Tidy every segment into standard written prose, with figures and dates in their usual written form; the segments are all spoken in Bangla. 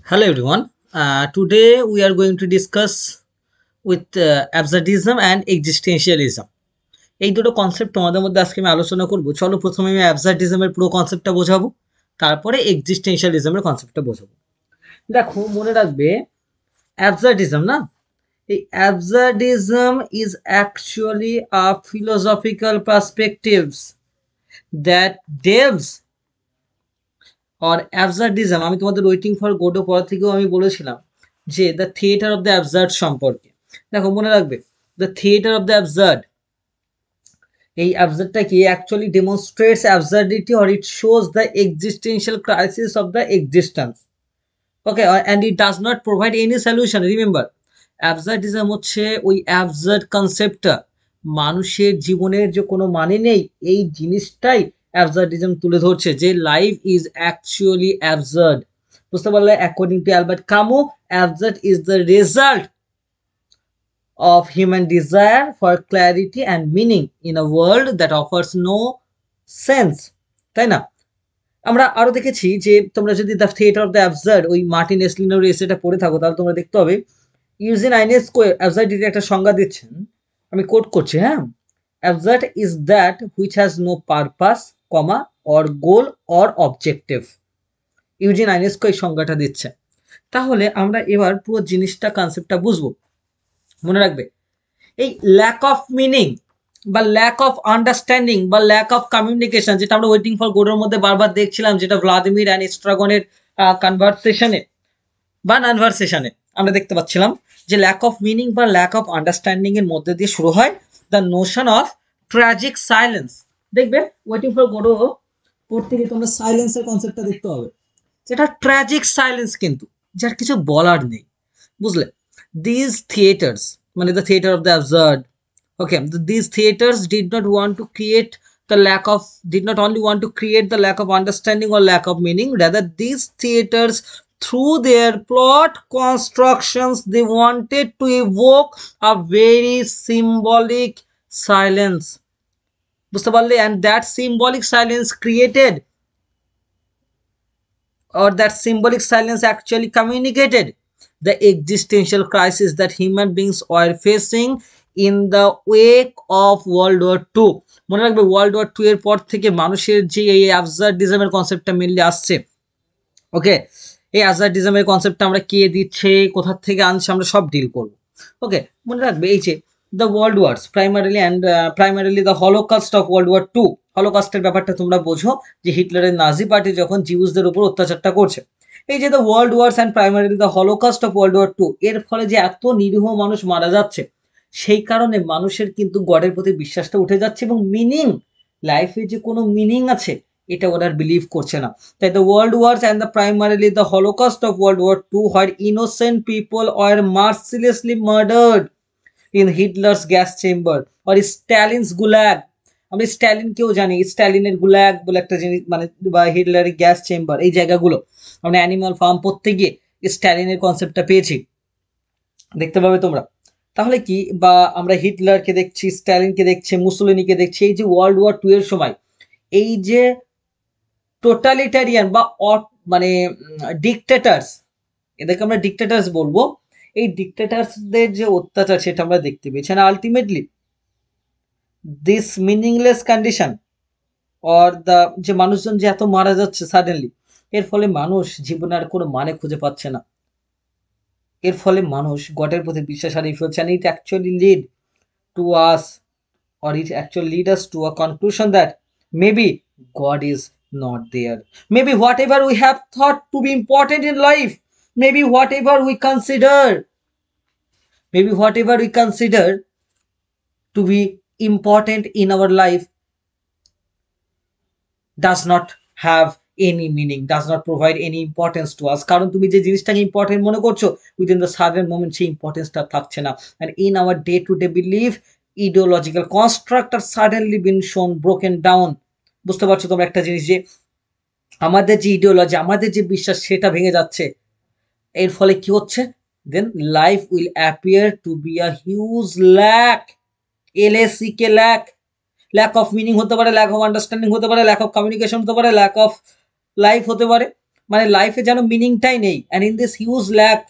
Hello everyone. Today we are going to discuss with absurdism and existentialism. এই দুটো কনসেপ্ট তোমাদের মধ্যে আজকে আমি আলোচনা করব। চলো প্রথমে আমি অ্যাবসার্ডিজমের পুরো কনসেপ্টটা বোঝাবো, তারপরে এক্সিস্টেন্সিয়ালিজমের কনসেপ্টটা বোঝাবো। দেখো মনে রাখবে, অ্যাবসার্ডিজম না, এই absurdism is actually a philosophical perspectives that deals or absurdism. আমি তোমাদের ওয়েটিং ফর গোডো পড়া থেকেও আমি বলেছিলাম যে the theatre of the absurd সম্পর্কে। দেখো মনে রাখবে, the theatre of the absurd, এই অ্যাবসার্ডটা কি actually demonstrates absurdity or it shows the existential crisis of the existence. Okay, and it does not provide any solution. Remember, absurdism হচ্ছে ওই অ্যাবসার্ড কনসেপ্টটা, মানুষের জীবনের যে কোনো মানে নেই, এই জিনিসটাই অ্যাবসার্ডিজম তুলে ধরছে, যে লাইফ ইজ অ্যাকচুয়ালি অ্যাবসার্ড। বুঝতে পারলে? According to Albert Camus, absurd is the result of human desire for clarity and meaning in a world that offers no sense। তাই না? আমরা আরো দেখেছি যে তোমরা যদি the theatre of the absurd ওই মার্টিন এসলিনোর এসেটা পড়ে থাকো, তাহলে তোমরা দেখতে হবে ইউজিন আইনেস্কো অ্যাবসার্ডিটির একটা সংজ্ঞা দিচ্ছেন। আমি কোট করছি, হ্যাঁ। Absurd is that which has no purpose, comma, or goal or objective. Eugene Ionesco এই সংজ্ঞাটা দিচ্ছে। তাহলে আমরা এবার পুরো জিনিসটা, কনসেপ্টটা বুঝবো। মনে রাখবে, এই ল্যাক অফ মিনিং বা ল্যাক অফ আন্ডারস্ট্যান্ডিং বা ল্যাক অফ কমিউনিকেশন, যেটা আমরা ওয়েটিং ফর গোডোর মধ্যে বারবার দেখছিলাম, যেটা ভ্লাদিমির অ্যান্ড স্ট্রাগনের কনভারসেশনে বা কনভারসেশনে আমরা দেখতে পাচ্ছিলাম যে ল্যাক অফ মিনিং বা ল্যাক অফ আন্ডারস্ট্যান্ডিং এর মধ্যে দিয়ে শুরু হয় the notion of tragic silence. দেখবে ওয়েটিং ফর গোডো পড়তে গিয়ে তোমরা সাইলেন্সের কনসেপ্টটা দেখতে হবে, যেটা ট্র্যাজিক সাইলেন্স, কিন্তু যার কিছু বলার নেই। বুঝলে? দিজ থিয়েটার্স, মানে the theatre of the absurd, okay, these theaters did not only want to create the lack of understanding or lack of meaning. Rather, these theaters, through their plot constructions, they wanted to evoke a very symbolic silence. বুঝতে পারলে? And that symbolic silence created, or that symbolic silence actually communicated the existential crisis that human beings were facing in the wake of World War II। মনে রাখবে, ওয়ার্ল্ড ওয়ার টু এর পর থেকে মানুষের যে এই অ্যাবসার্ডিজমের কনসেপ্টটা মেনলি আসছে। ওকে, এই অ্যাবসার্ডিজমের কনসেপ্টটা আমরা কে দিচ্ছে, কোথা থেকে আনছে, আমরা সব ডিল করব। ওকে, মনে রাখবে এই যে the world wars primarily the holocaust of world war two. হলোকাস্টের ব্যাপারটা তোমরা বোঝো, যে হিটলারের নাজি পার্টি যখন জিউসদের উপর অত্যাচারটা করছে। এই যে the world wars and primarily the holocaust of world war two, এর ফলে যে এত নিরীহ মানুষ মারা যাচ্ছে, সেই কারণে মানুষের কিন্তু গডের প্রতি বিশ্বাসটা উঠে যাচ্ছে, এবং মিনিং, লাইফে যে কোনো মিনিং আছে, এটা ওরা বিলিভ করছে না। তাই the world wars and the primarily the holocaust of world war two, where innocent people are mercilessly murdered in Hitler's gas chamber আর স্ট্যালিনস গুল্যাগ। আমরা স্ট্যালিনকেও জানি, স্ট্যালিনের গুল্যাগ বলে একটা জিনিস, মানে বা হিটলারের গ্যাস চেম্বার, এই জায়গাগুলো আমরা অ্যানিমাল ফার্ম পড়তে গিয়ে স্ট্যালিনের কনসেপ্টটা পেয়েছি, দেখতে পাবে তোমরা। তাহলে কি, বা আমরা হিটলারকে দেখছি, স্ট্যালিনকে দেখছি, মুসোলিনিকে দেখছি, এই যে ওয়ার্ল্ড ওয়ার টু এর সময় এই যে টোটালিটারিয়ান বা মানে ডিকটেটার্স, এদেরকে আমরা ডিকটেটার্স বলবো, এই ডিকটেটার্সদের যে অত্যাচার, সেটা আমরা দেখতে পেয়েছি। না ultimately this meaningless condition or the, যে মানুষজন যে এত মারা যাচ্ছে সাডেনলি, এর ফলে মানুষ জীবনে আর কোনো মানে খুঁজে পাচ্ছে না। এর ফলে মানুষ গডের প্রতি বিশ্বাস হারিয়ে ফেলছে। and it actually lead to us, or it actually lead us to a conclusion that maybe God is not there. Maybe whatever we have thought to be important in life, maybe whatever we consider, maybe whatever we consider to be important in our life does not have any meaning, does not provide any importance to us। কারণ তুমি যে জিনিসটাকে ইম্পর্টেন্ট মনে করছো, উইদিন দ্য সাডেন মোমেন্ট সেই ইম্পর্টেন্সটা থাকছে না। and in our day to day belief, ideological construct are suddenly been shown broken down। বুঝতে পারছো তোমরা একটা জিনিস, যে আমাদের যে ইডিওলজি, আমাদের যে বিশ্বাস, সেটা ভেঙে যাচ্ছে। এর ফলে কি হচ্ছে, then life will appear to be a huge lack, এলএসিকে ল্যাক। ল্যাক অফ মিনিং হতে পারে, ল্যাক অফ আন্ডারস্ট্যান্ডিং হতে পারে, ল্যাক অফ কমিউনিকেশন হতে পারে, ল্যাক অফ লাইফ হতে পারে। মানে লাইফে যেন মিনিংটাই নেই, and in this huge lack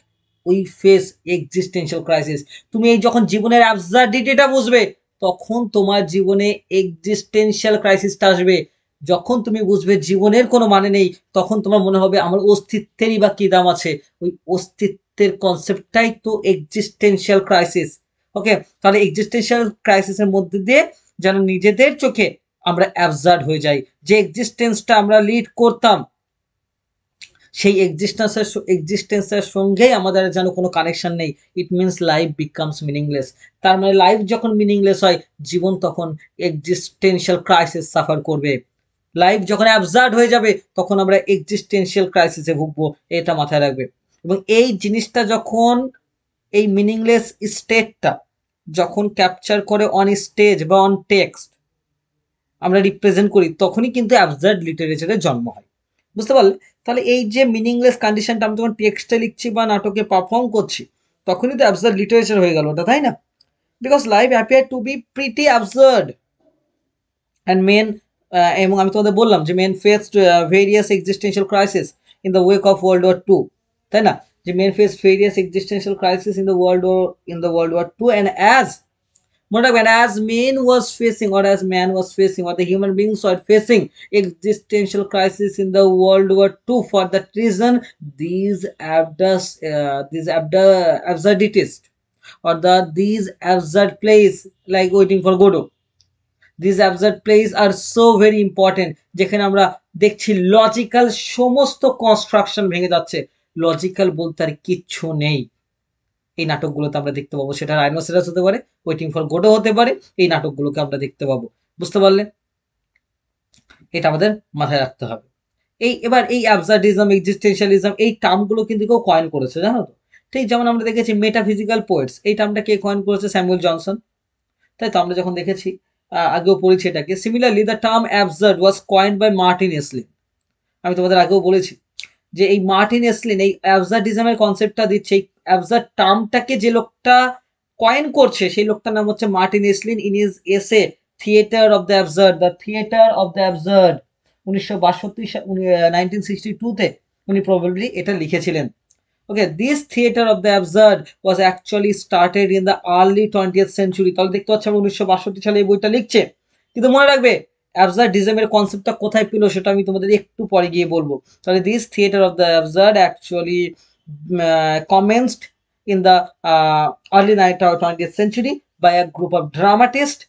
we face existential crisis. তুমি এই যখন জীবনের অ্যাবসার্ডিটিটা বুঝবে, তখন তোমার জীবনে এক্সিস্টেন্সিয়াল ক্রাইসিসটা আসবে। যখন তুমি বুঝবে জীবনের কোনো মানে নেই, তখন তোমার মনে হবে আমার অস্তিত্বেরই বা কি দাম আছে। ওই অস্তিত্বের কনসেপ্টটাই তো এক্সিস্টেন্সিয়াল ক্রাইসিস। ওকে, তাহলে এক্সিস্টেন্সিয়াল ক্রাইসিসের মধ্যে দিয়ে যেন নিজেদের চোখে আমরা অ্যাবসার্ড হয়ে যাই। যে এক্সিস্টেন্সটা আমরা লিড করতাম, সেই এক্সিস্টেন্সের সঙ্গেই আমাদের যেন কোনো কানেকশন নেই। It means life becomes meaningless. তার মানে লাইফ যখন মিনিংলেস হয়, জীবন তখন এক্সিস্টেন্সিয়াল ক্রাইসিস সাফার করবে। লাইফ যখন অ্যাবসার্ড হয়ে যাবে, তখন আমরা এক্সিস্টেন্সিয়াল ক্রাইসিসে ভুগবো, এটা মাথায় রাখবে। এবং এই জিনিসটা যখন, এই মিনিংলেস স্টেটটা যখন ক্যাপচার করে অন স্টেজ বা অন টেক্সট আমরা রিপ্রেজেন্ট করি, তখনই কিন্তু অ্যাবসার্ড লিটারেচারের জন্ম হয়। বুঝতে পারলে? তাহলে এই যে মিনিংলেস কন্ডিশনটা আমি যখন টেক্সটে লিখছি বা নাটকে পারফর্ম করছি, তখনই তো অ্যাবসার্ড লিটারেচার হয়ে গেল ওটা, তাই না? Because life appear to be pretty absurd and men, এবং আমি তোমাদের বললাম যে men face various existential crisis in the wake of world war 2, তাই না? যে men face various existential crisis in the world war 2, and as মনে রাখবেন, as man was facing, or as man was facing, or the human beings were facing existential crisis in the World War II. For that reason, absurdities, or these absurd plays like Waiting for Godot, these absurd plays are so very important, যেখানে আমরা দেখছি লজিক্যাল সমস্ত কনস্ট্রাকশন ভেঙে যাচ্ছে। লজিক্যাল বলতে আর কিচ্ছু নেই। এই নাটকগুলোতে আমরা দেখতে পাবো, সেটা রাইনোসেরাস হতে পারে, ওয়েটিং ফর গোডো হতে পারে, এই নাটকগুলোকে আমরা দেখতে পাবো। বুঝতে পারলে? এটা আমাদের মাথায় রাখতে হবে। এবার এই অ্যাবসার্ডিজম, এক্সিস্টেনশিয়ালিজম, এই টার্মগুলো কিন্তু কেউ কয়েন করেছে, জানো তো? ঠিক যেমন আমরা দেখেছি মেটাফিজিক্যাল পোয়েটস, এই টার্মটা কে কয়েন করেছে? Samuel Johnson. তাই তো আমরা যখন দেখেছি, আগেও পড়েছি এটাকে। Similarly the term absurd was coined by Martin Esslin. আমি তোমাদের আগেও বলেছি যে এই মার্টিন এসলিন এই অ্যাবসার্ডিজমের কনসেপ্টটা দিচ্ছে। এই অ্যাবসার্ড টার্মটাকে যে লোকটা কয়েন করছে, সেই লোকটার নাম হচ্ছে Martin Esslin. In his essay theatre of the absurd, the theatre of the absurd, 1962-তে উনি প্রবাবলি এটা লিখেছিলেন। Okay, this theatre of the absurd was actually started in the early 20th century. তাহলে দেখতে পাচ্ছি আমরা 1962 সালে এই বইটা লিখছে। কিন্তু মনে রাখবে, অ্যাবসার্ডিজমের কনসেপ্টটা কোথায় পেলো সেটা আমি তোমাদের একটু পরে গিয়ে বলবো। তাহলে this theatre of the absurd actually commenced in the early 20th century by a group of dramatists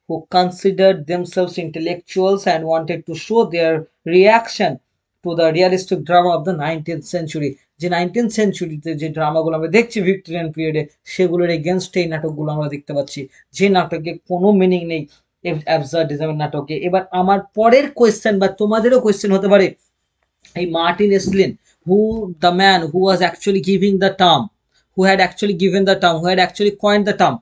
who considered themselves intellectuals and wanted to show their reaction to the realistic drama of the 19th century. যে 19th সেঞ্চুরিতে যে ড্রামাগুলো আমরা দেখছি ভিক্টোরিয়ান পিরিয়ডে, সেগুলোর এগেনস্ট এই নাটকগুলো আমরা দেখতে পাচ্ছি, যে নাটকে কোনো মিনিং নেই অ্যাবসার্ডিজমের নাটকে। এবার আমার পরের কোয়েশ্চেন বা তোমাদেরও কোয়েশ্চেন হতে পারে, এই Martin এসলিন, who the man who was actually giving the term, who had actually given the term, who had actually coined the term,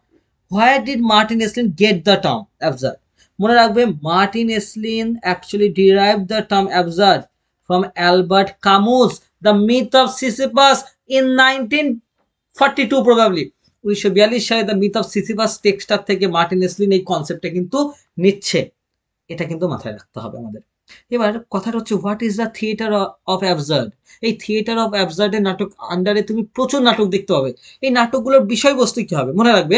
where did Martin Eslin get the term absurd? মনে রাখবে, Martin এসলিন actually derived the term absurd from Albert Camus, The Myth of Sisyphus, in 1942 probably। 1942 সালে দ্য মিথ অফ সিসিফাস টেক্সটার থেকে মার্টিন এসলিন এই কনসেপ্টটা কিন্তু নিচ্ছে। এটা কিন্তু মাথায় রাখতে হবে আমাদের। এবার কথাটা হচ্ছে, what is the theatre of absurd? এই থিয়েটার অফ অ্যাবসার্ডের নাটক আন্ডারে তুমি প্রচুর নাটক দেখতে পাবে। এই নাটকগুলোর বিষয়বস্তু কি হবে? মনে রাখবে,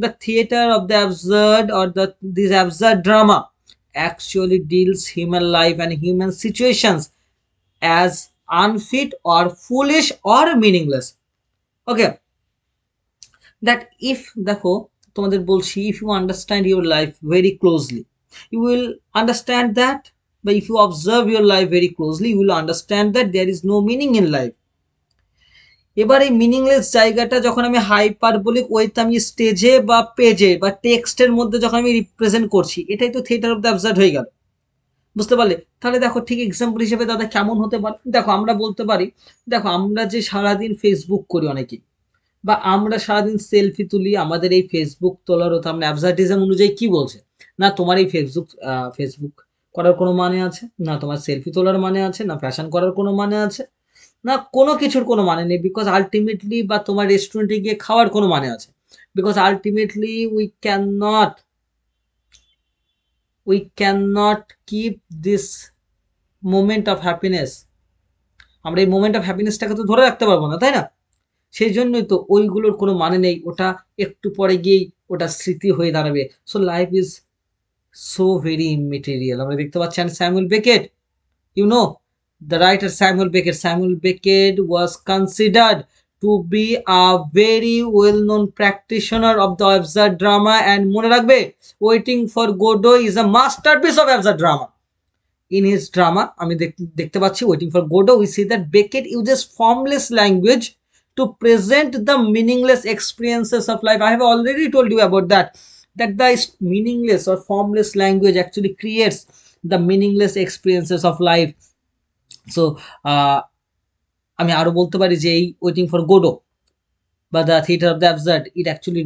the theatre of the absurd, or this absurd drama actually deals human life and human situations as unfit or foolish or meaningless. Okay, that if দেখো তোমাদের বলছি, if you understand your life very closely, you will understand that, but if you observe your life very closely, you will understand that there is no meaning in life. এবার এই মিনিংলেস জায়গাটা যখন আমি হাইপারবোলিক ওয়েতে আমি স্টেজে বা পেজে বা টেক্সটের মধ্যে যখন আমি রিপ্রেজেন্ট করছি, এটাই তো থিয়েটার অফ দ্য অ্যাবসার্ড হয়ে গেল। বুঝতে পারলে? তাহলে দেখো, ঠিক এক্সাম্পল হিসেবে দাদা কেমন হতে পারে? দেখো, আমরা বলতে পারি, দেখো আমরা যে সারাদিন ফেসবুক করি অনেকেই, বা আমরা সারাদিন সেলফি তুলি, আমাদের এই ফেসবুক তোলার হতো আমরা অ্যাবসার্ডিজম অনুযায়ী কি বলছে, না তোমার এই ফেসবুক করার কোনো মানে আছে, না তোমার সেলফি তোলার মানে আছে, না ফ্যাশন করার কোনো মানে আছে, না কোনো কিছুর কোনো মানে নেই। বিকজ আলটিমেটলি, বা তোমার রেস্টুরেন্টে গিয়ে খাওয়ার কোনো মানে আছে, because ultimately we cannot keep this moment of happiness আমরা এই মোমেন্ট অফ হ্যাপিনেসটাকে তো ধরে রাখতে পারবো না, তাই না? সেই জন্যই তো ওইগুলোর কোনো মানে নেই, ওটা একটু পরে গিয়েই ওটা স্মৃতি হয়ে দাঁড়াবে। So life is so very immaterial. আমরা দেখতে পাচ্ছি and Samuel Beckett, you know, the writer Samuel Beckett was considered to be a very well known practitioner of the absurd drama, and মনে রাখবে Waiting for Godot is a masterpiece of absurd drama. In his drama আমি দেখতে পাচ্ছি Waiting for Godot, we see that Beckett uses formless language to present the meaningless experiences of life. I have already told you about that, that the meaningless or formless language actually creates the meaningless experiences of life. So আমি আরো বলতে পারি যে এই ওয়েটিং ফর গোডো বা the theatre of the absurd, it actually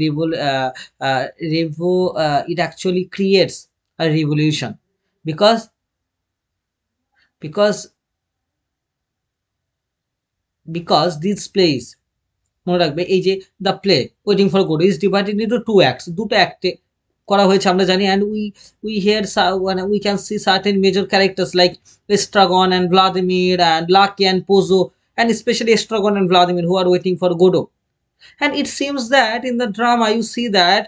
it actually creates a revolution, because because because these plays, মনে রাখবে এই যে the play waiting for Godot is divided into two acts, দুটো অ্যাক্টে করা হয়েছে আমরা জানি, and we here we can see certain major characters like Estragon and Vladimir and Lucky and Pozzo, and especially Estragon and Vladimir, who are waiting for Godot. And it seems that in the drama you see that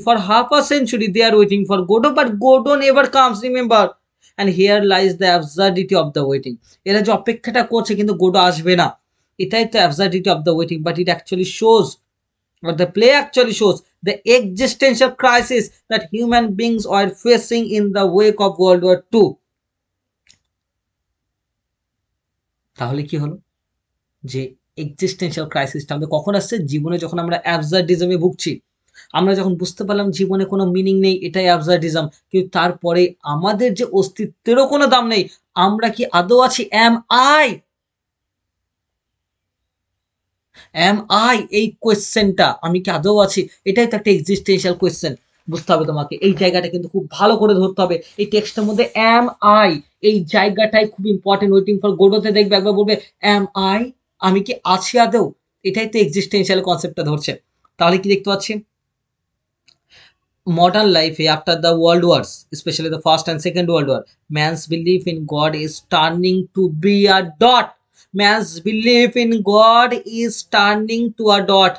for half a century they are waiting for Godot, but Godot never comes, remember. And here lies the absurdity of the waiting. এরা যে অপেক্ষাটা করছে কিন্তু গোডো আসবে না, এটাই তো absurdity of the waiting. But it actually shows, or the play actually shows, the existential crisis that human beings are facing in the wake of World War II. তাহলে কি হলো যে এক্সিস্টেন্সিয়াল ক্রাইসিসটা আমাদের কখন আসছে? জীবনে যখন আমরা অ্যাবসার্ডিজমে ভুগছি, আমরা যখন বুঝতে পারলাম জীবনে কোনো মিনিং নেই, এটাই অ্যাবসার্ডিজম। কিন্তু তারপরে আমাদের যে অস্তিত্বেরও কোনো দাম নেই, আমরা কি আদৌ আছি? অ্যাম আই এই কোয়েশ্চেনটা, আমি কি আদৌ আছি, এটাই তো একটা এক্সিস্টেন্সিয়াল কোয়েশ্চেন। বুঝতে হবে তোমাকে, এই জায়গাটা কিন্তু খুব ভালো করে ধরতে হবে। এই টেক্সটের মধ্যে অ্যাম আই এই জায়গাটাই খুব ইম্পর্টেন্ট। ওয়েটিং ফর গোডোতে দেখবে একবার বলবে অ্যাম আই, আমি কি আছি আদৌ, এটাই তো এক্সিস্টেন্সিয়াল কনসেপ্টটা ধরছে। তাহলে কি দেখতে পাচ্ছি, modern life after the world wars, especially the first and second world war, man's belief in God is turning to be a dot. Man's belief in God is turning to a dot,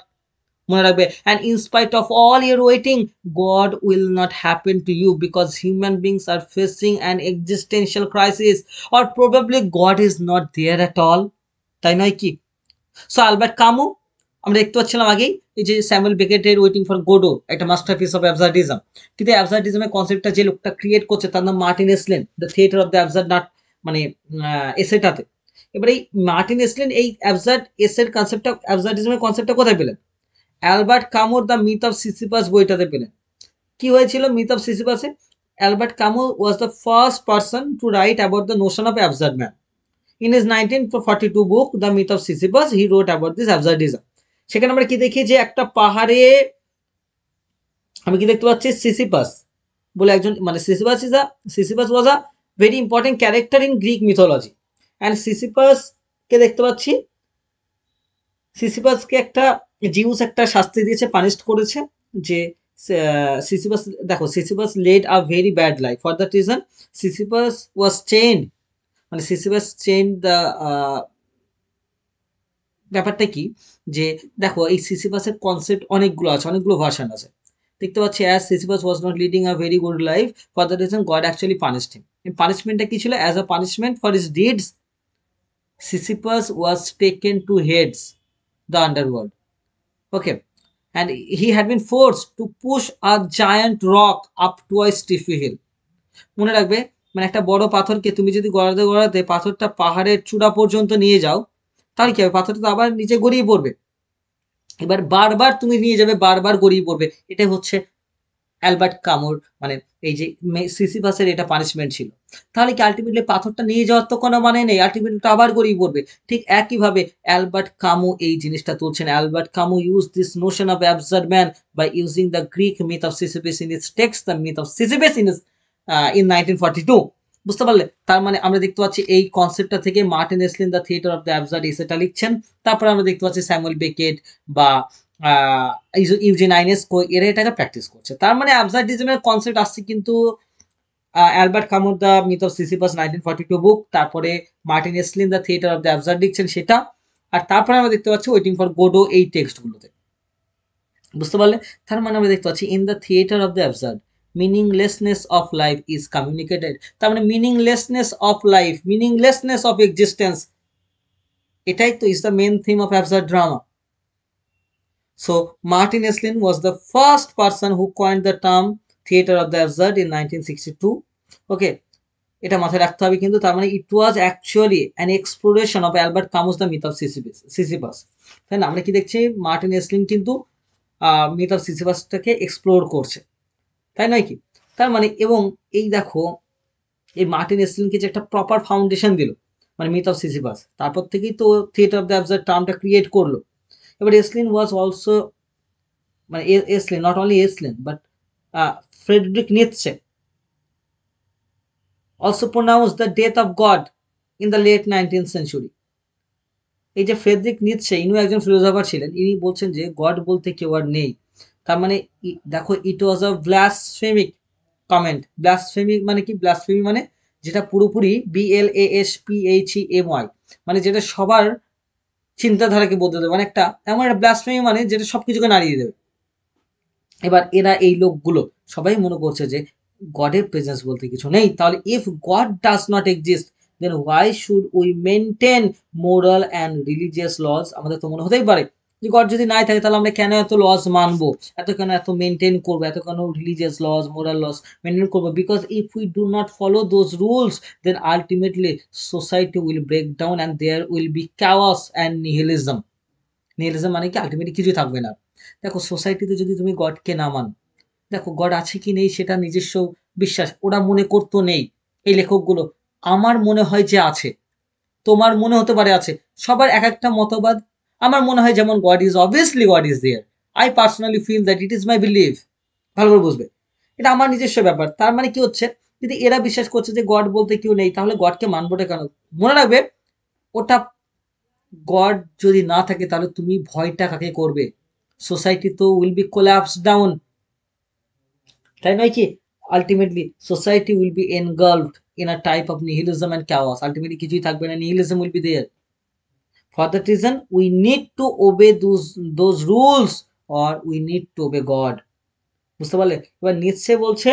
মনে রাখবে। and in spite of all your waiting, God will not happen to you, because human beings are facing an existential crisis, or probably God is not there at all, তাই নয় কি? সো আলবার্ট কামু, আমরা দেখতে পাচ্ছিলাম আগেই এই যে স্যামুয়েল বেকেটের ওয়েটিং ফর গোডো একটা মাস্টারপিস অফ অ্যাবসার্ডিজম, কিন্তু অ্যাবসার্ডিজমের কনসেপ্টটা যে লোকটা ক্রিয়েট করছে তার নাম Martin Esslin, the theatre of the absurd, নাট মানে এসেটাতে। এবার এই মার্টিন এসলেন এই অ্যাবসার্ড এসের কনসেপ্টটা, অ্যাবসার্ডিজমের কনসেপ্টটা কোথায় পেলেন? অ্যালবার্ট কামুর দ্য মিথ অফ সিসিপাস বইটাতে পেলেন। কি হয়েছিল মিথ অফ সিসিপাসে? Albert Camus was the first person to write about the notion of absurd man. In his 1942 book, The Myth of Sisyphus, he wrote about this absurdism. সেখানে আমরা কি দেখি যে একটা পাহাড়ে আমি কি দেখতে পাচ্ছি, সিসিপাস বলে একজন, মানে Sisyphus was a very important character in Greek mythology. And Sisyphus কে দেখতে পাচ্ছি, সিসিপাসকে একটা জিউস একটা শাস্তি দিয়েছে, পানিশড করেছে, যে সিসিপাস, দেখো Sisyphus led a very bad life. For that reason Sisyphus was chained, মানে সিসিপাস চেইনড দ্য, ব্যাপারটা কি যে দেখো এই সিসিপাসের কনসেপ্ট অনেকগুলো আছে, অনেকগুলো ভার্সন আছে। দেখতে পাচ্ছি as Sisyphus was not leading a very good life, for that reason God actually punished him. পানিশমেন্টটা কি ছিল? As a punishment for his deeds, Sisyphus was taken to Hades the underworld. Okay, and he had been forced to push a giant rock up to a steep hill. মনে রাখবে, মানে একটা বড় পাথরকে তুমি যদি গড়াতে গড়াতে পাথরটা পাহাড়ের চূড়া পর্যন্ত নিয়ে যাও, তাহলে কি হবে? পাথরটা তো আবার নিচে গড়িয়ে পড়বে। এবার বারবার তুমি নিয়ে যাবে, বারবার গড়িয়ে পড়বে। এটাই হচ্ছে অ্যালবার্ট কামুর, মানে এই যে সিসিপাসের এটা পানিশমেন্ট ছিল। তাহলে কি আলটিমেটলি পাথরটা নিয়ে যাওয়ার তো কোনো মানে নেই, আলটিমেটলি আবার গড়িয়ে পড়বে। ঠিক একইভাবে অ্যালবার্ট কামু এই জিনিসটা তুলছেন। Albert Camus use this notion of absurd man by using the Greek myth of Sisyphus in its text, the myth of Sisyphus in 1942। বুঝতে পারলে? তার মানে আমরা দেখতে পাচ্ছি এই কনসেপ্টটা থেকে Martin Esslin the theatre of the absurd এসেটা লিখছেন। তারপরে আমরা দেখতে পাচ্ছি স্যামুয়েল বেকেট বা ইউজেন আইনেস্কো, এরা এটাকে প্র্যাকটিস করছে। তার মানে অ্যাবসার্ডিজমের কনসেপ্ট আসছে কিন্তু অ্যালবার্ট কামুর the myth of Sisyphus 1942 book, তারপরে Martin Esslin the theatre of the absurd লিখছেন সেটা, আর তারপরে আমরা দেখতে পাচ্ছি ওয়েটিং ফর গোডো এই টেক্সটগুলোতে। বুঝতে পারলে? তার মানে আমরা দেখতে পাচ্ছি in the theatre of the absurd meaninglessness of life is communicated. তার মানে meaninglessness of life, meaninglessness of existence, এটাই তো is the main theme of absurd drama. So Martin Eslin was the first person who coined the term theater of the absurd in 1962. Okay, এটা মাথায় রাখতে হবে কিন্তু। তার মানে it was actually an exploration of Albert Camus's the myth of Sisyphus. তাই না? আমরা কি দেখছি, মার্টিন এসলিন কিন্তু মিথ অফ সিসিপাসটাকে এক্সপ্লোর করছে, তাই নয় কি? তার মানে এবং এই দেখো এই মার্টিন এসলিনকে যে একটা প্রপার ফাউন্ডেশন দিল মানে মিথ অফ সিসিপাস, তারপর থেকেই তো থিয়েটার অফ দ্য অ্যাবসার্ড টার্মটা ক্রিয়েট করলো। এবার এসলিন ওয়াজ অলসো মানে Esslin, not only Esslin but Friedrich Nietzsche also pronounced the death of God in the late 19th century. এই যে ফ্রেডরিক নিৎসে, ইনিও একজন ফিলোসফার ছিলেন, ইনি বলছেন যে গড বলতে কেউ আর নেই। তার মানে দেখো ইট ওয়াজ আ ব্লাসফেমিক কমেন্ট। ব্লাসফেমিক মানে কি? ব্লাসফেমি মানে যেটা পুরোপুরি BLASPHEMY, মানে যেটা সবার চিন্তাধারাকে বদলে দেবে, মানে একটা এমন একটা ব্লাসফেমি মানে যেটা সবকিছুকে নাড়িয়ে দেবে। এবার এরা এই লোকগুলো সবাই মনে করছে যে গডের প্রেজেন্স বলতে কিছু নেই। তাহলে if God does not exist then why should we maintain moral and religious laws? আমাদের তো মনে হতেই পারে যে গড যদি নাই থাকে তাহলে আমরা কেন এত লজ মানবো, এত মেনটেন করবো, এত কেন religious laws, moral laws maintain করবো? Because if we do not follow those rules then ultimately society will break down and there will be chaos and nihilism. Nihilism মানে কি? আলটিমেটলি কিছুই থাকবে না। দেখো সোসাইটিতে যদি তুমি গডকে না মানো, দেখো গড আছে কি নেই সেটা নিজস্ব বিশ্বাস, ওরা মনে করতো নেই এই লেখকগুলো। আমার মনে হয় যে আছে, তোমার মনে হতে পারে আছে, সবার এক একটা মতবাদ। আমার মনে হয় যেমন God is obviously God is there, I personally feel that it is my believe. ভালো করে বুঝবে, এটা আমার নিজস্ব ব্যাপার। তার মানে কি হচ্ছে, যদি এরা বিশ্বাস করছে যে গড বলতে কেউ নেই তাহলে গডকে মানবোটা কেন? মনে রাখবে, ওটা গড যদি না থাকে তাহলে তুমি ভয়টা কাকে করবে? সোসাইটি তো উইল বি কোল্যাপস ডাউন, তাই নয় কি? Ultimately society will be engulfed in a type of nihilism and chaos। Ultimately কিছুই থাকবে না, nihilism will be there. For that reason we need to obey those rules or we need to obey God. বুঝতে পারলে? এবার নিৎসে বলছে,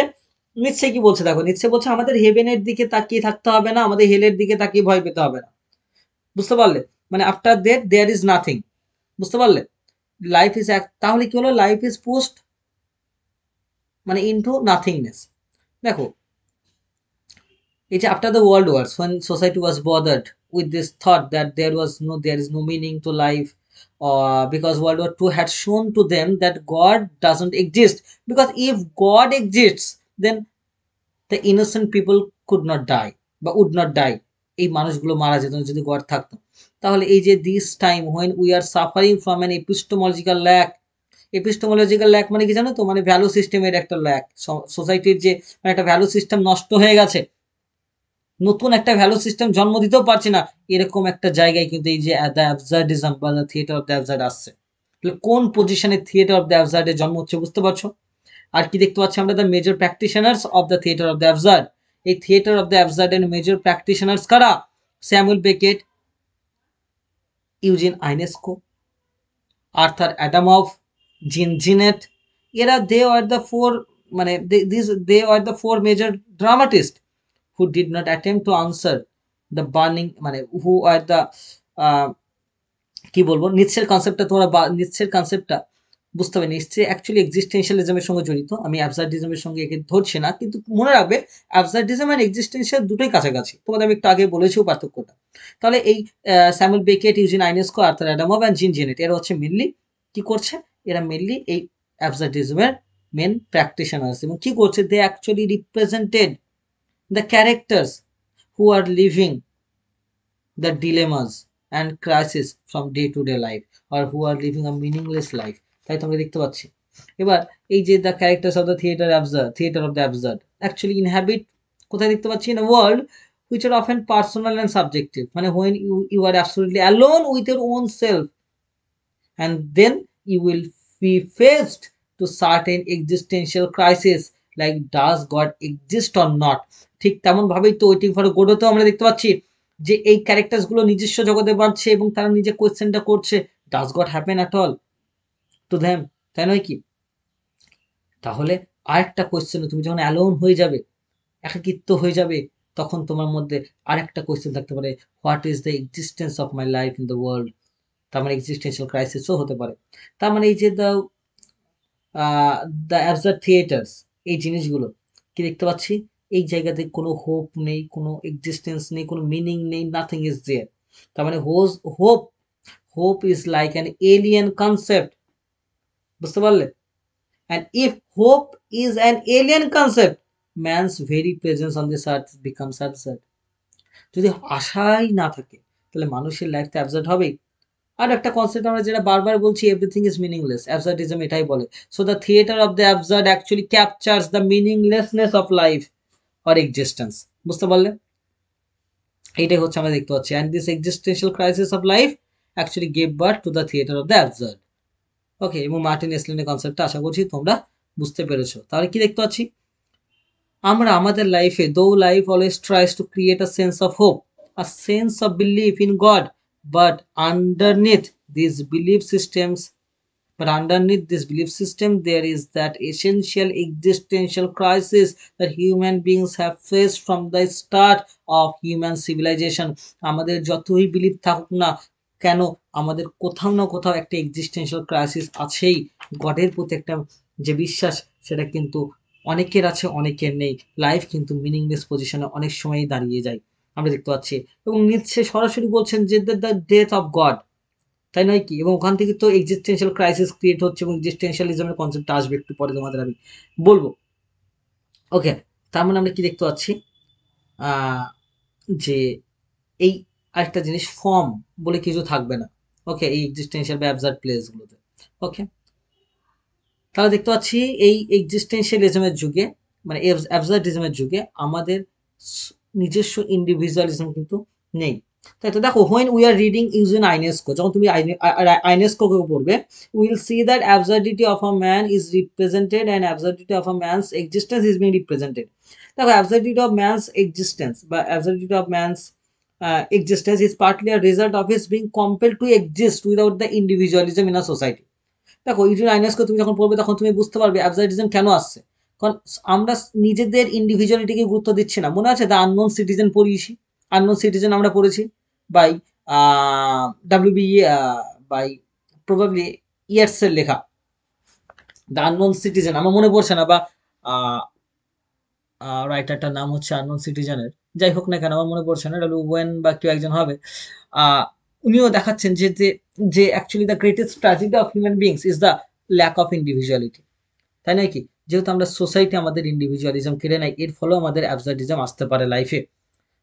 নিৎসে কি বলছে দেখো, নিৎসে বলছে আমাদের হেভেনের দিকে তাকিয়ে থাকতে হবে না, আমাদের হেলের দিকে তাকিয়ে ভয় পেতে হবে না। বুঝতে পারলে? মানে after that there is nothing. বুঝতে পারলে? লাইফ ইজ তাহলে কি হলো? লাইফ ইজ পোস্ট মানে ইনটু নাথিংনেস। দেখো এই যে after the world wars when society was bothered with this thought that there is no meaning to life, because World War II had shown to them that God doesn't exist, because if God exists then the innocent people could not die বা would not die, এই মানুষগুলো মারা যেত না যদি গড থাকতো। তাহলে এই যে this time when we are suffering from an epistemological lack, epistemological lack মানে কি জানো তো? মানে ভ্যালু সিস্টেমের একটা ল্যাক, সোসাইটির যে মানে একটা ভ্যালু সিস্টেম নষ্ট হয়ে গেছে, নতুন একটা ভ্যালু সিস্টেম জন্ম দিতেও পারছে না, এরকম একটা জায়গায় কিন্তু এই যে দ্য অ্যাবসার্ডিজম বা the theatre of the absurd আসছে। কোন পজিশনে থিয়েটার অফ দ্য অ্যাবসার্ডের জন্ম হচ্ছে বুঝতে পারছো? আর কি দেখতে পাচ্ছি আমরা? The major practitioners of the theatre of the absurd. এই থিয়েটার অফ দ্য অ্যাবসার্ড এর মেজর প্র্যাকটিশনার্স কারা? Samuel Beckett, Eugene Ionesco, Arthur Adamov, Jean Genet, এরা দে আর দ্য ফোর মানে they are the four major dramatist who did not attempt to answer the burning মানে who are the কি বলবো, নিৎসের কনসেপ্টটা তোমরা নিৎসের কনসেপ্টটা বুঝতে হবে। নিশ্চে অ্যাকচুয়ালি এক্সিস্টেন্সিয়ালিজমের সঙ্গে জড়িত, আমি অ্যাবসার্ডিজমের সঙ্গে একে ধরছি না, কিন্তু মনে রাখবে অ্যাবসার্ডিজম আর এক্সিস্টেন্সিয়াল দুটোই কাছাকাছি, তোমাদের আমি একটু আগে বলেছিও পার্থক্যটা। তাহলে এই Samuel Beckett, Eugene Ionesco, Arthur Adamov and Jean Genet এরা হচ্ছে মেনলি কি করছে? এরা মেনলি এই অ্যাবসার্ডিজমের মেন প্র্যাকটিশনার্স। এবং কি করছে? They actually represented the characters who are living the dilemmas and crisis from day to day life, or who are living a meaningless life। তাই তোমরা দেখতে পাচ্ছি। এবার এই যে the characters of the theater of the absurd actually inhabit, কোথায় দেখতে পাচ্ছি? in a world which are often personal and subjective, মানে when you are absolutely alone with your own self, and then you will be faced to certain existential crisis like does God exist or not। ঠিক তেমন ভাবেই তো ওয়েটিং ফর গোডোতেও আমরা দেখতে পাচ্ছি যে এই ক্যারেক্টার্স গুলো নিজস্ব জগতে বাঁধছে এবং তারা নিজে কোয়েশ্চেনটা করছে, does god happen at all to them, তাই নয় কি? তাহলে আরেকটা কোয়েশ্চেন, তুমি যখন অ্যালোন হয়ে যাবে, একাকিত্ব হয়ে যাবে, তখন তোমার মধ্যে আরেকটা কোয়েশ্চেন থাকতে পারে, what is the existence of my life in the world. তার মানে এক্সিস্টেন্সিয়াল ক্রাইসিসও হতে পারে। তার মানে এই যে দ্য অ্যাবসার্ড থিয়েটার্স, এই জিনিসগুলো কি দেখতে পাচ্ছি, এই জায়গাতে কোনো হোপ নেই, কোনো এক্সিস্টেন্স নেই, কোনো মিনিং নেই, নাথিং ইজ দেয়ার। তার মানে hope hope is like an alien concept, বুঝতে পারলে? And if hope is an alien concept, man's very presence on this earth becomes absurd. যদি আশাই না থাকে তাহলে মানুষের লাইফ তো অ্যাবসার্ড হবেই। আর একটা কনসেপ্ট আমরা যেটা বারবার বলছি, এভরিথিং ইজ মিনিংলেস, অ্যাবসার্ডিজম এটাই বলে। So the theatre of the absurd actually captures the meaninglessness of life or existence, বুঝতে পারলে? এইটাই হচ্ছে আমরা দেখতে পাচ্ছি, and this existential crisis of life actually gave birth to the theatre of the absurd. Okay, এবং মার্টিন এসলিনের কনসেপ্টটা আশা করছি তোমরা বুঝতে পেরেছো। তাহলে কি দেখতে পাচ্ছি, আমরা আমাদের লাইফে, দো life always tries to create a sense of hope, a sense of believe in god, but underneath this believe systems But underneath this belief system, there is that essential existential crisis that human beings have faced from the start of human civilization. আমাদের যতই বিলিভ থাকুক না কেন, আমাদের কোথাও না কোথাও একটা এক্সিস্টেন্সিয়াল ক্রাইসিস আছেই। গডের প্রতি একটা যে বিশ্বাস, সেটা কিন্তু অনেকের আছে, অনেকের নেই। লাইফ কিন্তু মিনিংলেস পজিশনে অনেক সময়ই দাঁড়িয়ে যায়, আমরা দেখতে পাচ্ছি। এবং নিচ্ছে সরাসরি বলছেন যে দ্য ডেথ অফ গড, তাই নয় কি? এবং ওখান থেকে তো এক্সিস্টেন্সিয়াল ক্রাইসিস ক্রিয়েট হচ্ছে, এবং এক্সিস্টেন্সিয়ালিজমের কনসেপ্টটা আসবে একটু পরে, তোমাদের আমি বলবো। ওকে, তার মানে আমরা কি দেখতে পাচ্ছি, যে এই আরেকটা জিনিস, ফর্ম বলে কিছু থাকবে না। ওকে, এই এক্সিস্টেন্সিয়াল বা অ্যাবসার্ড প্লেসগুলোতে। ওকে, তাহলে দেখতে পাচ্ছি এই এক্সিস্টেন্সিয়ালিজমের যুগে, মানে অ্যাবসার্ডিজমের যুগে আমাদের নিজস্ব ইন্ডিভিজুয়ালিজম কিন্তু নেই। তাই তো দেখো, when we are reading Eugene Ionesco, যখন তুমি আইনেস্কোকে পড়বে, will see that absurdity of a man is represented and absurdity of a man's existence is being represented. দেখো, অ্যাবসার্ডিটি অফ ম্যানস এক্সিস্টেন্স বা absurdity of man's existence is partly a result of his being compelled to exist without the individualism in a society. দেখো, ইউজিন আইনেস্কো তুমি যখন পড়বে তখন তুমি বুঝতে পারবে অ্যাবসার্ডিজম কেন আসছে। কারণ আমরা নিজেদের ইন্ডিভিজুয়ালিটিকে গুরুত্ব দিচ্ছি না। মনে আছে দ্য আননোন সিটিজেন পড়িয়েছি, আননোন সিটিজেন আমরা পড়েছি বাই ডাব্লিউবি, বাই প্রবাবলি ইয়ার্সের লেখা দ্য আননোন সিটিজেন, আমার মনে পড়ছে না, বা রাইটারটার নাম হচ্ছে আননোন সিটিজেনের, যাই হোক না কেন আমার মনে পড়ছে না, ডাব্লিউ ওয়েন বা কেউ একজন হবে। আহ, উনিও দেখাচ্ছেন যে যে actually the greatest tragedy of human beings is the lack of individuality, তাই নয় কি? যেহেতু আমরা সোসাইটি আমাদের ইন্ডিভিজুয়ালিজম কেড়ে নেয়, এর ফলেও আমাদের অ্যাবসার্ডিজম আসতে পারে লাইফে,